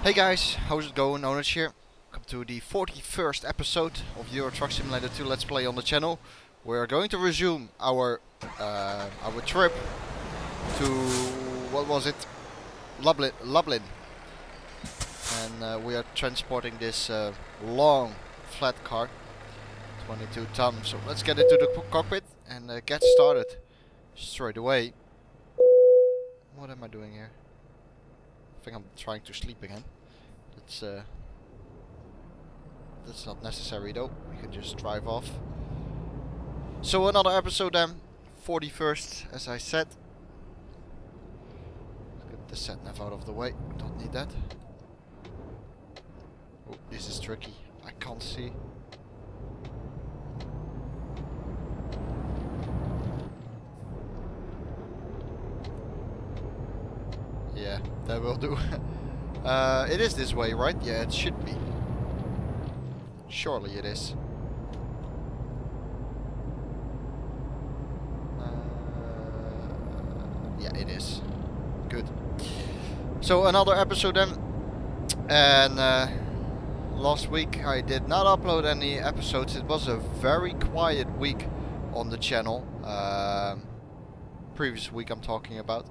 Hey guys, how's it going? Owners here. Welcome to the 41st episode of Euro Truck Simulator 2 Let's Play on the channel. We're going to resume our trip to, what was it? Lublin. And we are transporting this long flat car, 22 tons. So let's get into the cockpit and get started straight away. What am I doing here? I think I'm trying to sleep again. That's not necessary though. We can just drive off. So another episode then, 41st, as I said. Let's get the sat nav out of the way. Don't need that. Oh, this is tricky. I can't see. Yeah, that will do. It is this way, right? Yeah, it should be. Surely it is. Yeah, it is. Good. So another episode then. And last week I did not upload any episodes. It was a very quiet week on the channel. Previous week I'm talking about.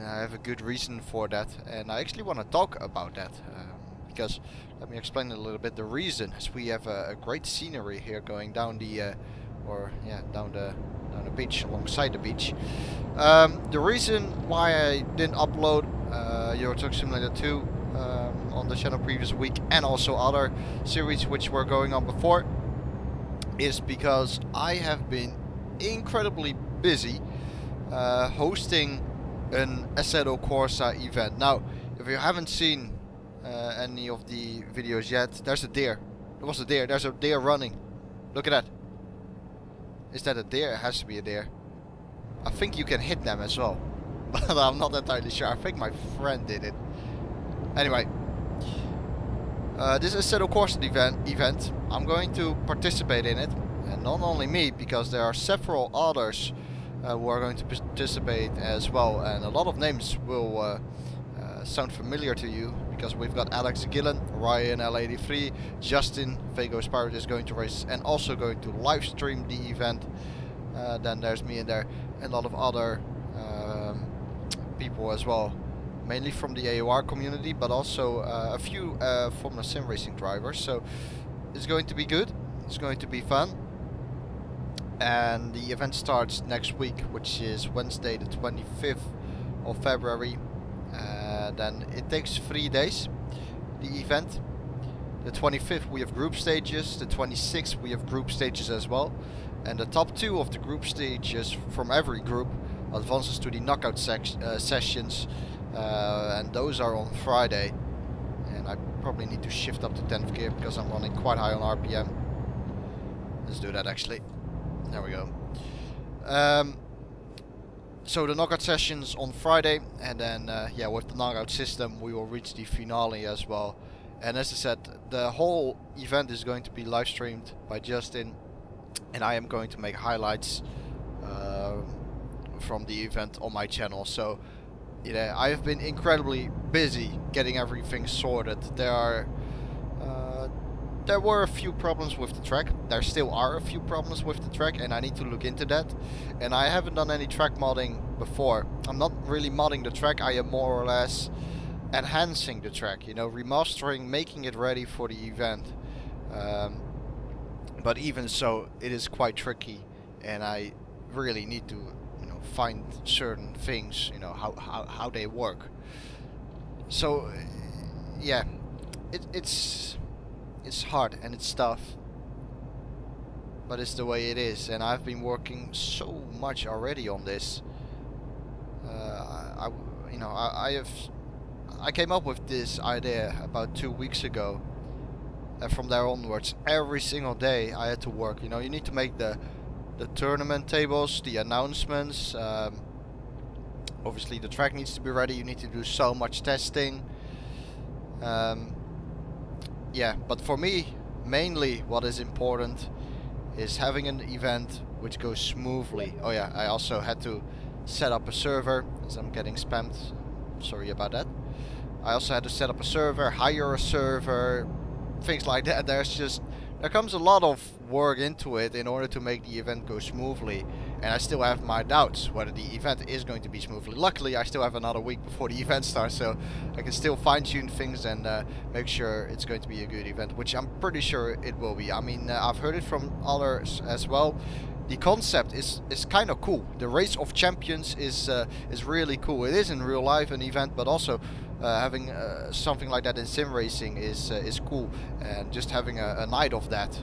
I have a good reason for that, and I actually want to talk about that because let me explain a little bit the reason. As we have a great scenery here going down the down the beach, alongside the beach. The reason why I didn't upload Euro Truck Simulator 2 on the channel previous week, and also other series which were going on before, is because I have been incredibly busy hosting an Assetto Corsa event. Now, if you haven't seen any of the videos yet, there's a deer. There was a deer. There's a deer running. Look at that. Is that a deer? It has to be a deer. I think you can hit them as well, but I'm not entirely sure. I think my friend did it. Anyway, this Assetto Corsa event. I'm going to participate in it, and not only me, because there are several others who are going to participate as well, and a lot of names will sound familiar to you, because we've got Alex Gillen, Ryan L83, Justin, Vego's Pirate is going to race and also going to live stream the event. Then there's me in there, and a lot of other people as well, mainly from the AOR community, but also a few Formula Sim racing drivers. So it's going to be good, it's going to be fun. And the event starts next week, which is Wednesday the 25th of February. Then it takes 3 days, the event. The 25th we have group stages, the 26th we have group stages as well. And the top 2 of the group stages from every group advances to the knockout sessions. And those are on Friday. And I probably need to shift up to 10th gear because I'm running quite high on RPM. Let's do that actually. There we go. So the knockout sessions on Friday, and then yeah, with the knockout system we will reach the finale as well. And as I said, the whole event is going to be live streamed by Justin, and I am going to make highlights from the event on my channel. So yeah, I have been incredibly busy getting everything sorted. There were a few problems with the track. There still are a few problems with the track, and I need to look into that. And I haven't done any track modding before. I'm not really modding the track, I am more or less enhancing the track, you know, remastering, making it ready for the event. But even so, it is quite tricky, and I really need to, you know, find certain things, you know, how they work. So yeah, it's hard and it's tough, but it's the way it is, and I've been working so much already on this. I came up with this idea about 2 weeks ago, and from there onwards, every single day I had to work. You know, you need to make the tournament tables, the announcements. Obviously, the track needs to be ready. You need to do so much testing. Yeah, but for me, mainly what is important is having an event which goes smoothly. Oh yeah, I also had to set up a server, as I'm getting spammed. Sorry about that. I also had to set up a server, hire a server, things like that. There comes a lot of work into it in order to make the event go smoothly, and I still have my doubts whether the event is going to be smoothly. Luckily, I still have another week before the event starts, so I can still fine-tune things and make sure it's going to be a good event, which I'm pretty sure it will be. I mean, I've heard it from others as well. The concept is kind of cool. The Race of Champions is really cool. It is in real life an event, but also having something like that in sim racing is cool. And just having a night of that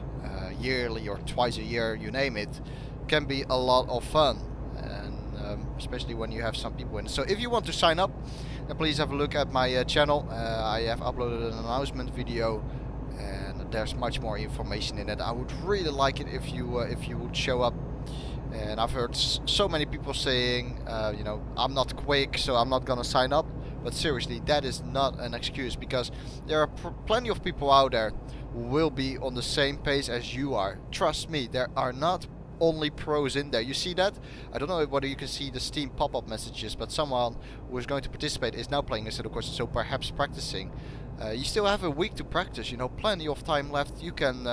yearly or twice a year, you name it, can be a lot of fun. And especially when you have some people in it. So if you want to sign up, then please have a look at my channel. I have uploaded an announcement video, and there's much more information in it. I would really like it if you would show up. And I've heard so many people saying, you know, I'm not quick, so I'm not gonna sign up. But seriously, that is not an excuse, because there are plenty of people out there who will be on the same pace as you are. Trust me, there are not only pros in there. You see that? I don't know whether you can see the Steam pop-up messages, but someone who is going to participate is now playing instead of course, so perhaps practicing. You still have a week to practice, you know, plenty of time left. You can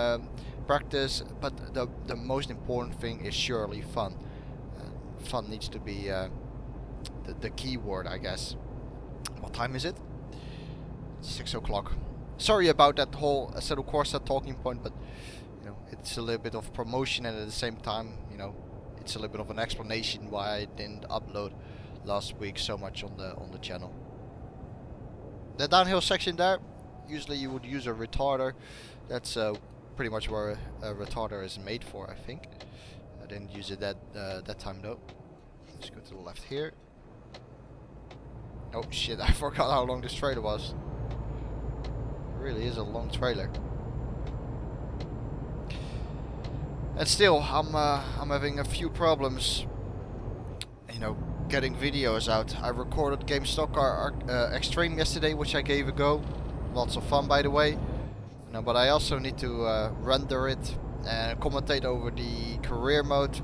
practice, but the most important thing is surely fun. Fun needs to be the key word, I guess. What time is it? 6 o'clock. Sorry about that whole Assetto Corsa talking point, but you know, it's a little bit of promotion, and at the same time, you know, it's a little bit of an explanation why I didn't upload last week so much on the channel. The downhill section there, usually you would use a retarder. That's pretty much where a retarder is made for, I think. I didn't use it that time though. Let's go to the left here. Oh shit, I forgot how long this trailer was. It really is a long trailer. And still, I'm having a few problems, you know, getting videos out. I recorded GameStop Car Extreme yesterday, which I gave a go. Lots of fun, by the way. You know, but I also need to render it and commentate over the career mode.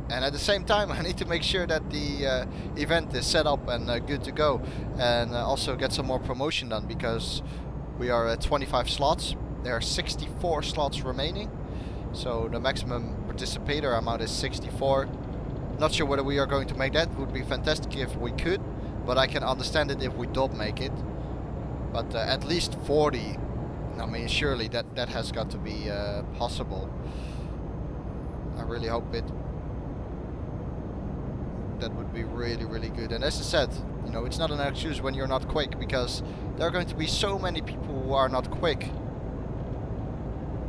And at the same time, I need to make sure that the event is set up and good to go. And also get some more promotion done, because we are at 25 slots. There are 64 slots remaining. So the maximum participator amount is 64. Not sure whether we are going to make that. It would be fantastic if we could, but I can understand it if we don't make it. But at least 40. I mean, surely that has got to be possible. I really hope it. That would be really, really good. And as I said, you know, it's not an excuse when you're not quick, because there are going to be so many people who are not quick.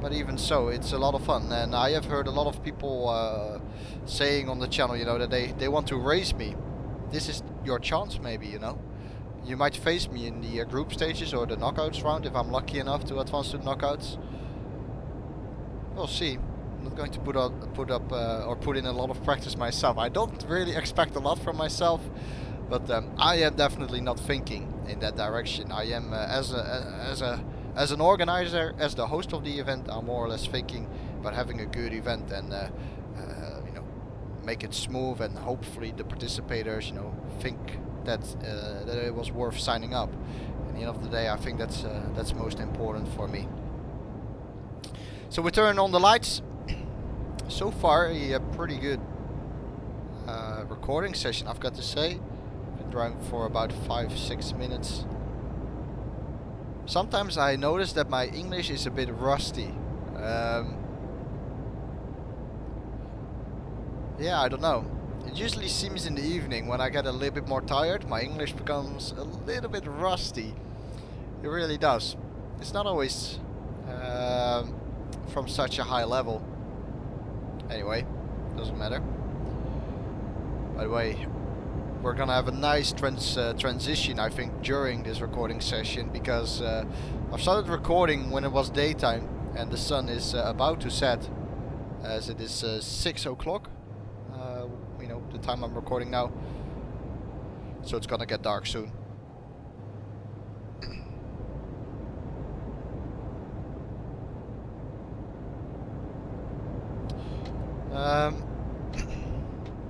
But even so, it's a lot of fun. And I have heard a lot of people saying on the channel, you know, that they want to race me. This is your chance, maybe, you know. You might face me in the group stages or the knockouts round if I'm lucky enough to advance to the knockouts. We'll see. I'm not going to put in a lot of practice myself. I don't really expect a lot from myself, but I am definitely not thinking in that direction. I am as an organizer, as the host of the event, I'm more or less thinking about having a good event and you know, make it smooth, and hopefully the participators, you know, think that it was worth signing up. At the end of the day, I think that's most important for me. So we turn on the lights. So far, a pretty good recording session, I've got to say. Been driving for about 5-6 minutes. Sometimes I notice that my English is a bit rusty. Yeah, I don't know. It usually seems in the evening when I get a little bit more tired, my English becomes a little bit rusty. It really does. It's not always from such a high level. Anyway, doesn't matter. By the way, we're gonna have a nice transition, I think, during this recording session, because I've started recording when it was daytime and the sun is about to set, as it is 6 o'clock. You know, the time I'm recording now. So it's gonna get dark soon.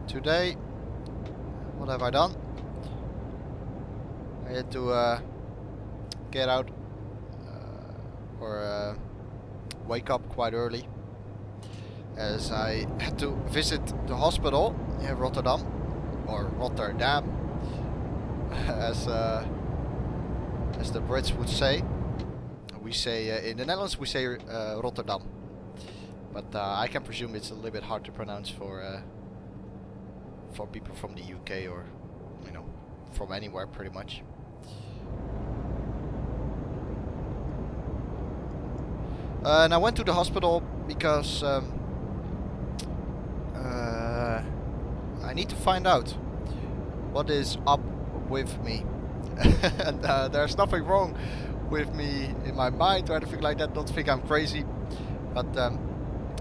Today, what have I done? I had to get out or wake up quite early, as I had to visit the hospital in Rotterdam, or Rotterdam, as the Brits would say. We say in the Netherlands we say Rotterdam, but I can presume it's a little bit hard to pronounce for people from the UK, or you know, from anywhere pretty much. And I went to the hospital because I need to find out what is up with me. And there's nothing wrong with me in my mind or anything like that. Don't think I'm crazy, but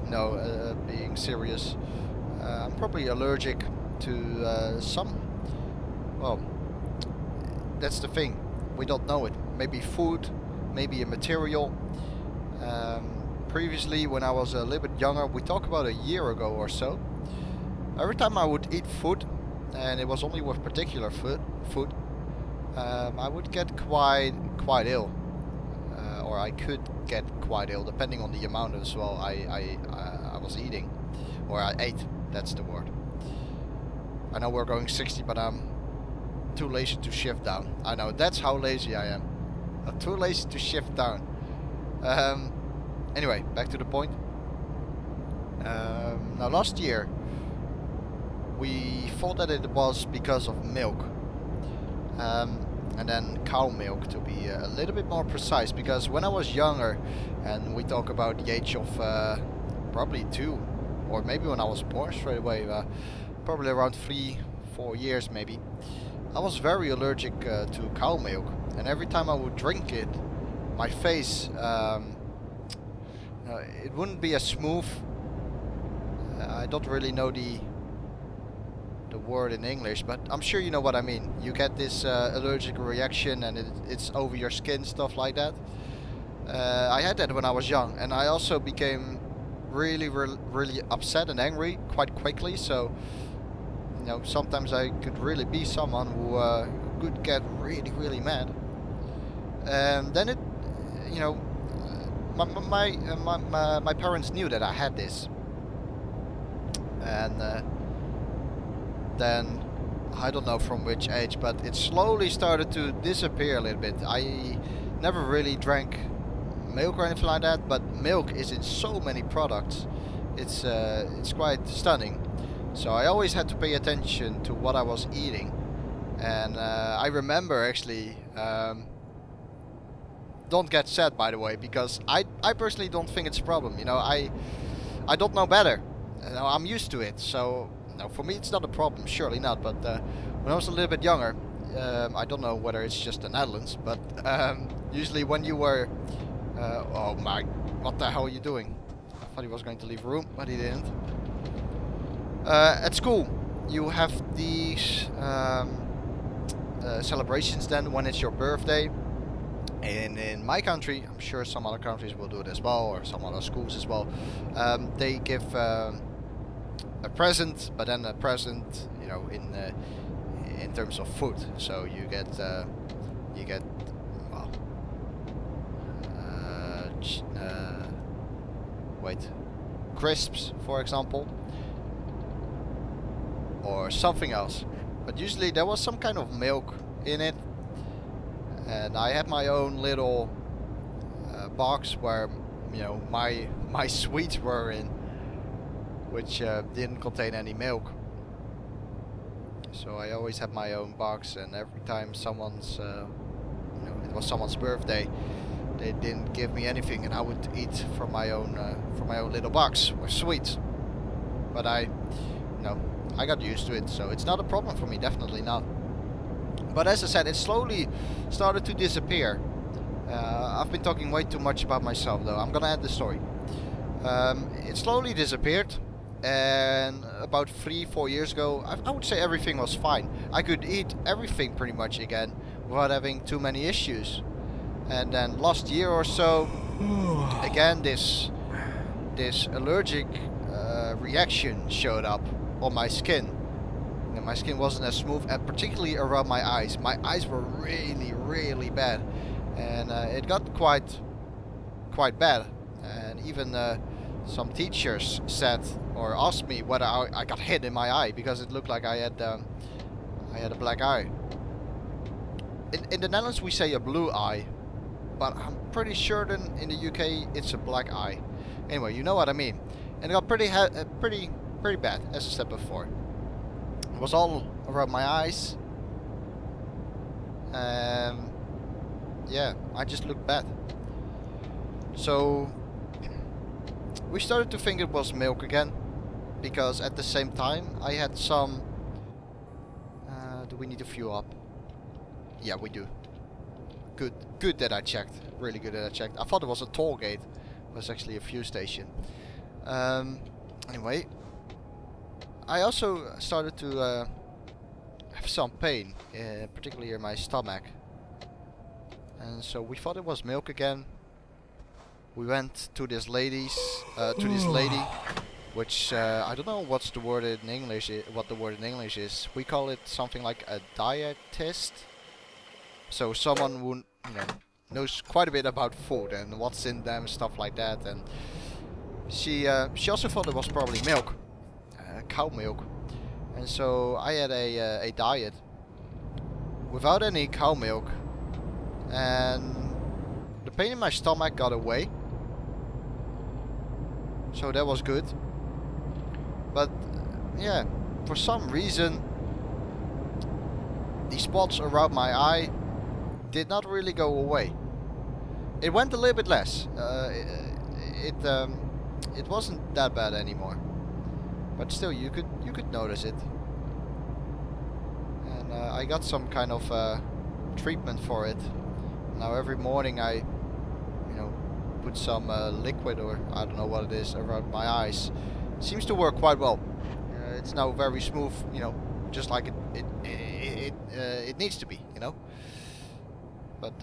no, being serious, I'm probably allergic to some. Well, that's the thing. We don't know it. Maybe food, maybe a material. Previously, when I was a little bit younger, we talk about a year ago or so, every time I would eat food, and it was only with particular food, I would get quite ill, or I could get quite ill, depending on the amount as well I was eating, or I ate. That's the word. I know we're going 60, but I'm too lazy to shift down. I know, that's how lazy I am. I'm too lazy to shift down. Anyway, back to the point. Now last year we thought that it was because of milk, and then cow milk, to be a little bit more precise, because when I was younger, and we talk about the age of probably 2, or maybe when I was born straight away, probably around 3-4 years maybe, I was very allergic to cow milk, and every time I would drink it, my face, it wouldn't be as smooth. I don't really know the word in English, but I'm sure you know what I mean. You get this allergic reaction, and it's over your skin, stuff like that. I had that when I was young, and I also became really upset and angry quite quickly. So, you know, sometimes I could really be someone who could get really mad. And then it, you know, my parents knew that I had this, and then I don't know from which age, but it slowly started to disappear a little bit. I never really drank milk or anything like that, but milk is in so many products. It's quite stunning. So I always had to pay attention to what I was eating, and I remember actually. Don't get sad, by the way, because I personally don't think it's a problem. You know, I don't know better. You know, I'm used to it, so no, for me it's not a problem. Surely not. But when I was a little bit younger, I don't know whether it's just the Netherlands, but usually when you were, oh my, what the hell are you doing? I thought he was going to leave the room, but he didn't. At school, you have these celebrations then when it's your birthday. And in my country, I'm sure some other countries will do it as well, or some other schools as well. They give a present, but then a present, you know, in terms of food. So you get well, wait, crisps, for example, or something else. But usually there was some kind of milk in it. And I had my own little box where, you know, my sweets were in, which didn't contain any milk. So I always had my own box, and every time someone's, you know, it was someone's birthday, they didn't give me anything, and I would eat from my own little box with sweets. But you know, I got used to it, so it's not a problem for me, definitely not. But as I said, it slowly started to disappear. I've been talking way too much about myself, though. I'm gonna add the story. It slowly disappeared, and about 3-4 years ago, I would say everything was fine. I could eat everything pretty much again without having too many issues. And then last year or so, again this allergic reaction showed up on my skin. And my skin wasn't as smooth, and particularly around my eyes. My eyes were really bad, and it got quite bad. And even some teachers said or asked me whether I got hit in my eye, because it looked like I had a black eye. In the Netherlands we say a blue eye, but I'm pretty sure that in the UK it's a black eye. Anyway, you know what I mean. And it got pretty bad, as I said before. It was all around my eyes. Yeah, I just looked bad. So we started to think it was milk again, because at the same time I had some... do we need to fuel up? Yeah, we do. Good that I checked. Really good that I checked. I thought it was a toll gate. It was actually a fuel station. Anyway, I also started to have some pain, particularly in my stomach. And so we thought it was milk again. We went to this lady, which I don't know what's the word in English. What the word in English is? We call it something like a dietist. So someone who, you know, knows quite a bit about food and what's in them, stuff like that. And she also thought it was probably milk, cow milk. And so I had a diet without any cow milk, and the pain in my stomach got away. So that was good. But yeah, for some reason the spots around my eye did not really go away. It went a little bit less. It wasn't that bad anymore, but still you could notice it. And I got some kind of treatment for it. Now every morning I, you know, put some liquid, or I don't know what it is, around my eyes. It seems to work quite well. It's now very smooth, you know, just like it needs to be, you know. But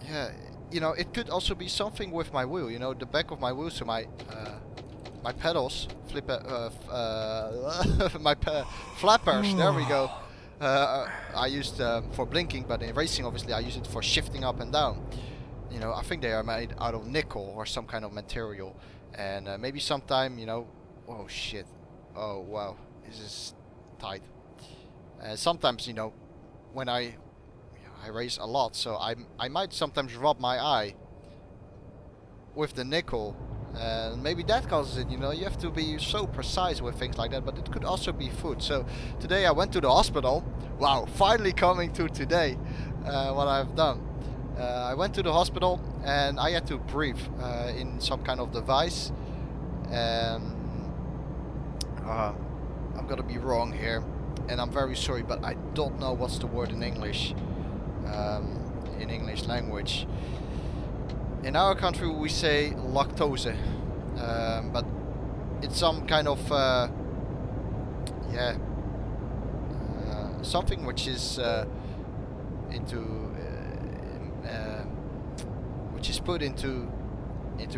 yeah, you know, it could also be something with my wheel, you know, the back of my wheel. So my my pedals, my flappers. There we go. I used for blinking, but in racing, obviously, I use it for shifting up and down. You know, I think they are made out of nickel or some kind of material, and maybe sometime, you know. Oh shit! Oh wow, this is tight. Sometimes, you know, when I race a lot, so I might sometimes rub my eye with the nickel, and maybe that causes it. You know, you have to be so precise with things like that, but it could also be food. So today I went to the hospital. Wow, finally coming to today, what I've done. I went to the hospital and I had to breathe in some kind of device, and I'm gonna be wrong here, and I'm very sorry, but I don't know what's the word in English. In English language. In our country we say lactose, but it's some kind of yeah, something which is which is put into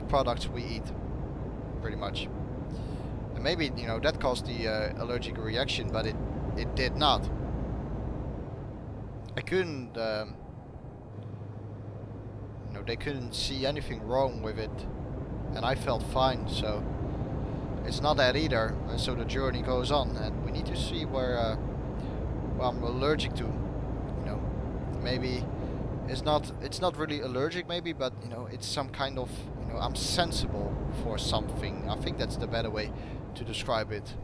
products we eat, pretty much. And maybe, you know, that caused the allergic reaction, but it did not. I couldn't, you know, they couldn't see anything wrong with it, and I felt fine. So it's not that either. And so the journey goes on, and we need to see where I'm allergic to. You know, maybe it's not really allergic, maybe, but you know, it's some kind of, you know, I'm sensible for something. I think that's the better way to describe it.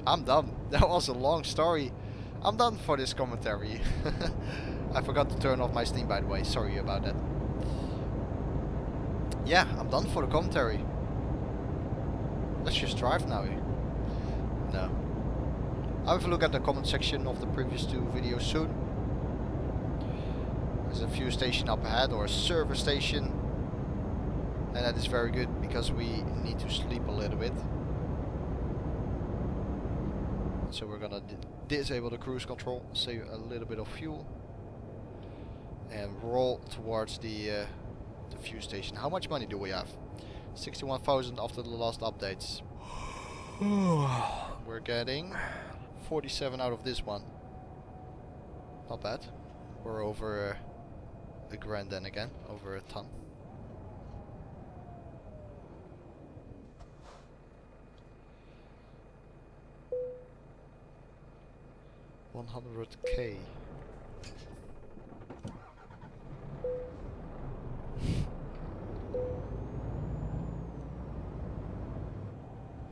I'm done. That was a long story. I'm done for this commentary. I forgot to turn off my Steam, by the way. Sorry about that. Yeah, I'm done for the commentary. Let's just drive now. No. I'll have a look at the comment section of the previous two videos soon. There's a fuel station up ahead, or a service station. And that is very good, because we need to sleep a little bit. So we're gonna disable the cruise control, save a little bit of fuel, and roll towards the fuel station. How much money do we have? 61,000 after the last updates. We're getting 47 out of this one. Not bad. We're over a grand then again, over a ton. $100K.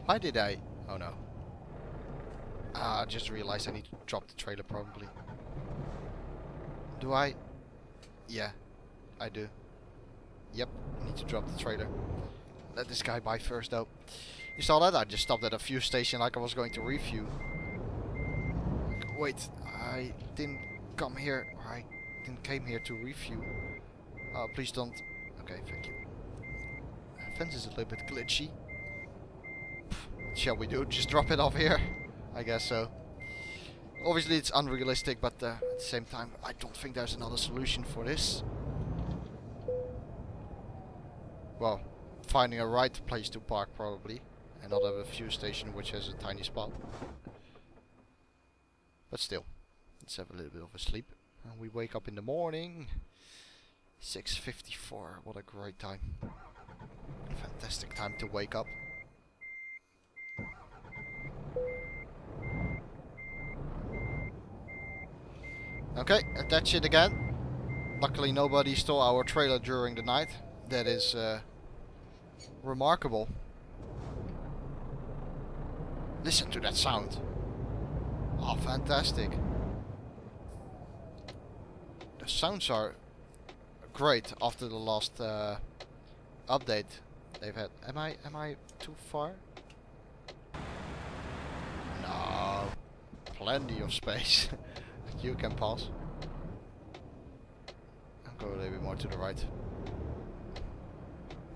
Why did I? Oh no. I just realized I need to drop the trailer probably. Do I? Yeah, I do. Yep, I need to drop the trailer. Let this guy buy first though. You saw that? I just stopped at a fuel station like I was going to refuel. Wait, I didn't come here. I didn't came here to refuel. Oh, please don't. Okay, thank you. Fence is a little bit glitchy. Shall we do? Just drop it off here? I guess so. Obviously it's unrealistic, but at the same time I don't think there's another solution for this. Well, finding a right place to park probably, and not have a fuel station which has a tiny spot. But still, let's have a little bit of a sleep. And we wake up in the morning. 6:54, what a great time. Fantastic time to wake up. Okay, attach it again. Luckily nobody stole our trailer during the night. That is remarkable. Listen to that sound. Oh, fantastic. The sounds are great after the last update they've had. Am I too far? No. Plenty of space. You can pass. I'll go a little bit more to the right.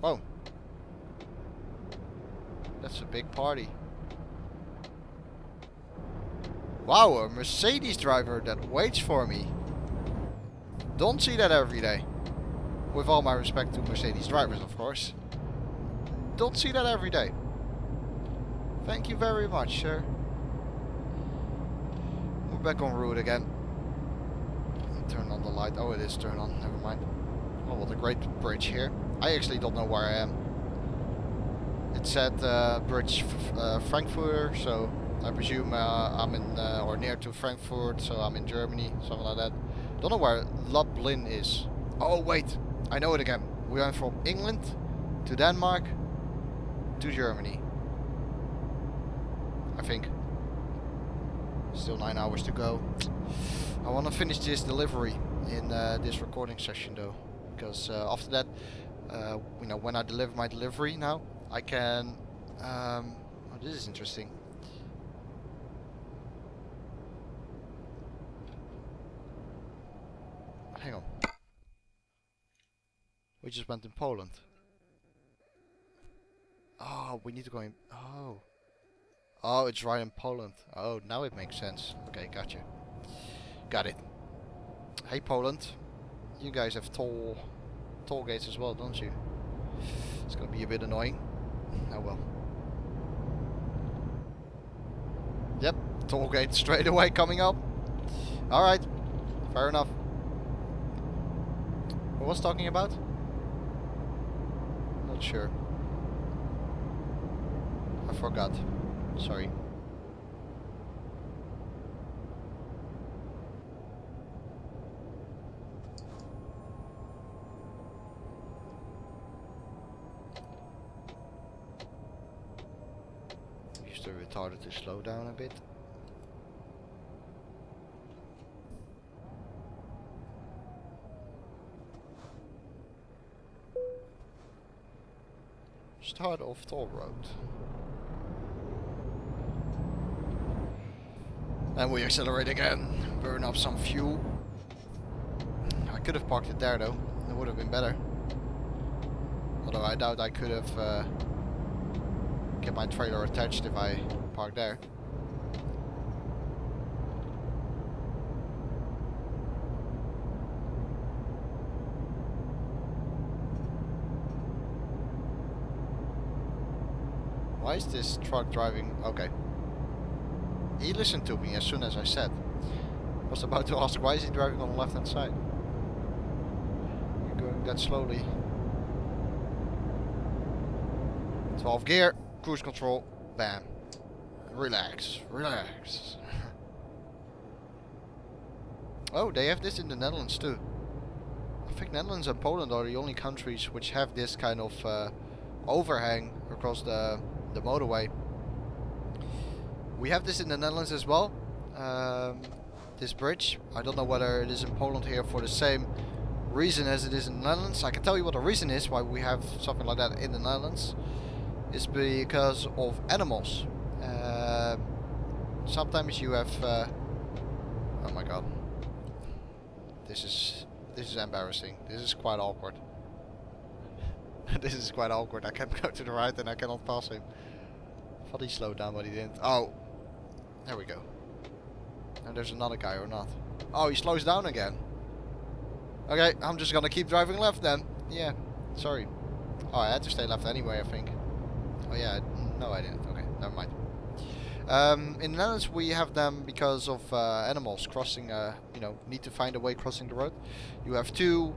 Whoa. That's a big party. Wow, a Mercedes driver that waits for me. Don't see that every day. With all my respect to Mercedes drivers, of course. Don't see that every day. Thank you very much, sir. We're back on route again. Turn on the light. Oh, it is turned on. Never mind. Oh, what a great bridge here. I actually don't know where I am. It said bridge Frankfurt, so I presume I'm in or near to Frankfurt, so I'm in Germany, something like that. Don't know where Lublin is. Oh wait, I know it again. We went from England to Denmark to Germany. I think. Still 9 hours to go. I want to finish this delivery in this recording session though, because after that, you know, when I deliver my delivery now, I can. Oh, this is interesting. Hang on. We just went in Poland. Oh, we need to go in. Oh. Oh, it's right in Poland. Oh, now it makes sense. Okay, gotcha. Got it. Hey Poland, you guys have toll gates as well, don't you? It's gonna be a bit annoying. Oh well. Yep, toll gate straight away coming up. Alright, fair enough. What was talking about? Not sure. I forgot. Sorry. Use the retarder to slow down a bit. Start off toll road. And we accelerate again, burn up some fuel. I could have parked it there though, it would have been better. Although I doubt I could have get my trailer attached if I parked there. Why is this truck driving? Okay. He listened to me as soon as I said. was about to ask, why is he driving on the left hand side? You're going that slowly. 12 gear, cruise control, bam. Relax, relax. Oh, they have this in the Netherlands too. I think Netherlands and Poland are the only countries which have this kind of overhang across the motorway. We have this in the Netherlands as well. This bridge. I don't know whether it is in Poland here for the same reason as it is in the Netherlands. I can tell you what the reason is why we have something like that in the Netherlands. It's because of animals. Sometimes you have. Oh my god. This is embarrassing. This is quite awkward. This is quite awkward. I can't go to the right and I cannot pass him. I thought he slowed down, but he didn't. Oh, there we go. And there's another guy or not. Oh, he slows down again. Okay, I'm just gonna keep driving left then. Yeah, sorry. Oh, I had to stay left anyway, I think. Oh yeah, no I didn't. Okay, never mind. In the Netherlands we have them because of animals crossing, you know, need to find a way crossing the road. You have two,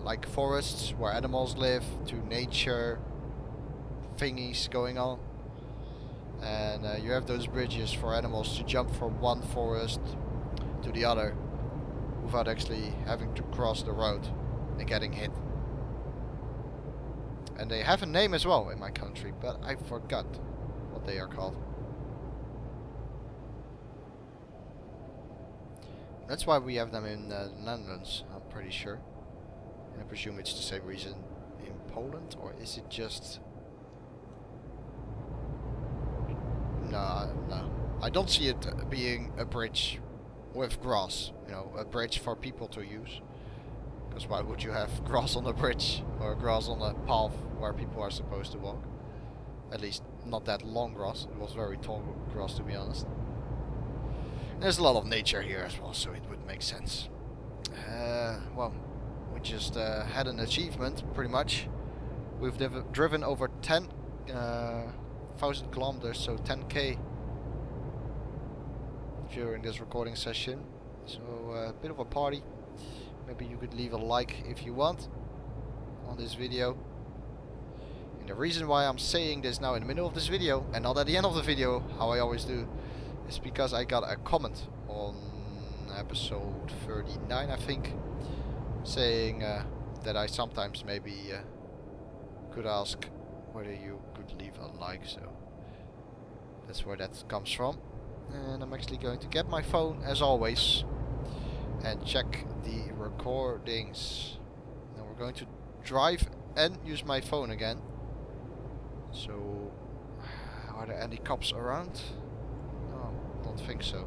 like forests where animals live, two nature thingies going on. And you have those bridges for animals to jump from one forest to the other without actually having to cross the road and getting hit. And they have a name as well in my country, but I forgot what they are called. That's why we have them in the Netherlands, I'm pretty sure. I presume it's the same reason in Poland, or is it just... No. I don't see it being a bridge with grass, you know, a bridge for people to use. Because why would you have grass on a bridge or grass on a path where people are supposed to walk? At least not that long grass. It was very tall grass, to be honest. There's a lot of nature here as well, so it would make sense. Well, we just had an achievement, pretty much. We've driven over 10,000 kilometers, so 10k during this recording session. So a bit of a party. Maybe you could leave a like if you want on this video. And the reason why I'm saying this now in the middle of this video and not at the end of the video, how I always do, is because I got a comment on episode 39, I think, saying that I sometimes maybe could ask whether you could leave a like, so that's where that comes from. And I'm actually going to get my phone as always and check the recordings. Now we're going to drive and use my phone again. So, are there any cops around? No, don't think so.